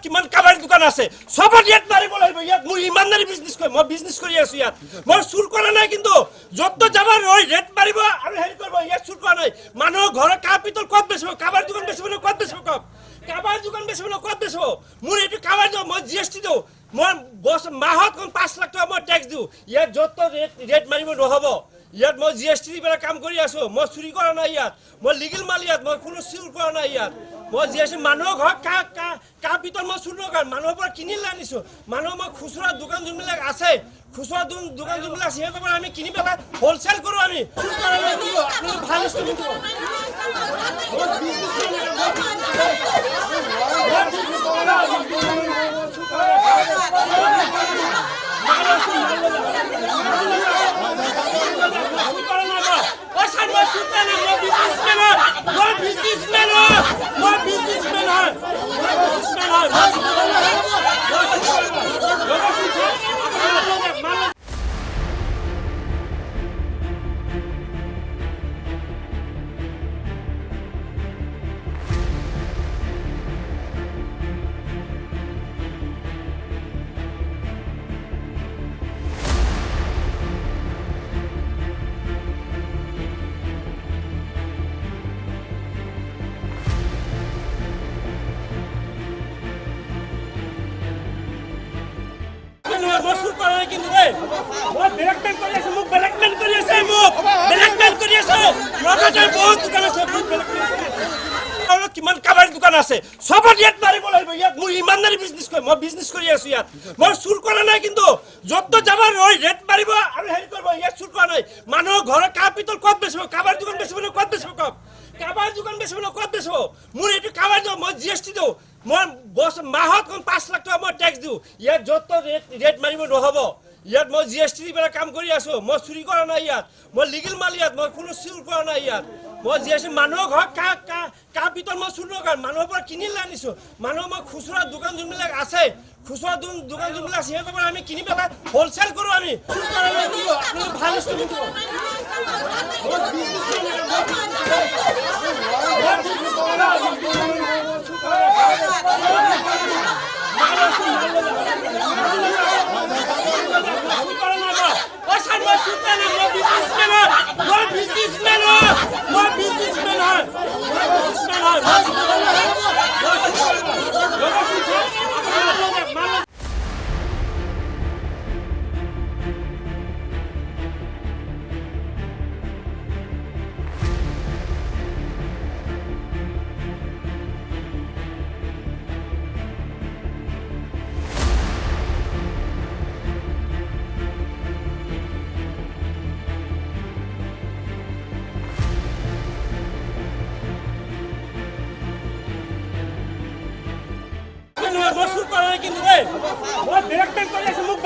কিমান কাবাৰ দোকান আছে সবত ইয়াত মাৰিব লাগিব ইয়াত মই ইমানদাৰী বিজনেছ কৰিম মই বিজনেছ কৰি আছো ইয়াত মই চুৰ কৰা নাই কিন্তু যত যাব ৰৈ ৰেট মাৰিব আৰু হেৰি কৰিব ইয়াত চুৰ কৰা নাই মানুহৰ ঘৰৰ কাপ পিতল ক'ত বেচিব কাবাৰ দোকান বেচিব নে ক'ত বেচিব কওক কাবাৰ দোকান বেচিব নে ক'ত বেচিব মোৰ এইটো কাবাৰ দিওঁ মই জিএসটি দিওঁ মই মাহত 5 লাখ টকা মই টেক্স দিওঁ ইয়াত যত ৰেট মাৰিব নহ'ব ইয়াত মই জিএসটি দি পেলাই কাম কৰি আছো মই চুৰি কৰা নাই ইয়াত মই লিগেল মাল ইয়াত মই কোনো চুৰ কৰা নাই ইয়াত মই জিএসটি মানুহৰ ঘৰত কাপ পিতল মই চুৰ নকৰোঁ মানুহৰ পৰা কিনি লৈ আনিছো মানুহ মই খুচুৰা দোকান যোনবিলাক আছে খুচুৰা দোকান যোনবিলাক আছে সিহঁতৰ পৰা আমি কিনি পেলাই হোলচেল কৰোঁ আমি চুৰ কৰা নাই কিন্তু আপুনি ভাল ইনষ্ট্ৰুমেণ্ট কিন্তু মই ব্লেকমেইল কৰি আছো মোক ব্লেকমেইল কৰি আছে লগতে বহুত দোকান আছে আৰু কিমান কাবাৰ দোকান আছে সবত ইয়াত মাৰিব লাগিব ইয়াত মই ইমানদাৰী বিজনেছ কৰিম মই বিজনেছ কৰি আছো ইয়াত মই চুৰ কৰা নাই কিন্তু যত যাব ৰৈ ৰেট মাৰিব আৰু হেৰি কৰিব ইয়াত চুৰ কৰা নাই মানুহৰ ঘৰৰ কাপ পিতল ক'ত বেচিব কাবাৰ দোকান বেচিব নে ক'ত বেচিব কওক কাবাৰ দোকান বেচিব নে ক'ত বেচিব মোৰ এইটো কাবাৰ দিওঁ মই জিএসটি দিওঁ মই মাহত 5 লাখ টকা মই টেক্স দিওঁ ইয়াত যত ৰেট মাৰিব নহ'ব ইয়াত মই জিএসটি দি পেলাই কাম কৰি আছো মই চুৰি কৰা নাই ইয়াত মই লিগেল মাল ইয়াত মই কোনো চুৰ কৰা নাই ইয়াত মই জিএসটি মানুহৰ ঘৰত কাপ পিতল মই চুৰ নকৰোঁ মানুহৰ পৰা কিনি লৈ আনিছো মানুহ মই খুচুৰা দোকান যোনবিলাক আছে খুচুৰা দোকান যোনবিলাক আছে সিহঁতৰ পৰা আমি কিনি পেলাই হোলচেল কৰোঁ আমি চুৰ কৰা নাই কিন্তু আপুনি ভাল ইনষ্ট্ৰুমেণ্ট মই চুৰ কৰা নাই কিন্তু মই ব্লেকমেইল কৰি আছো মোক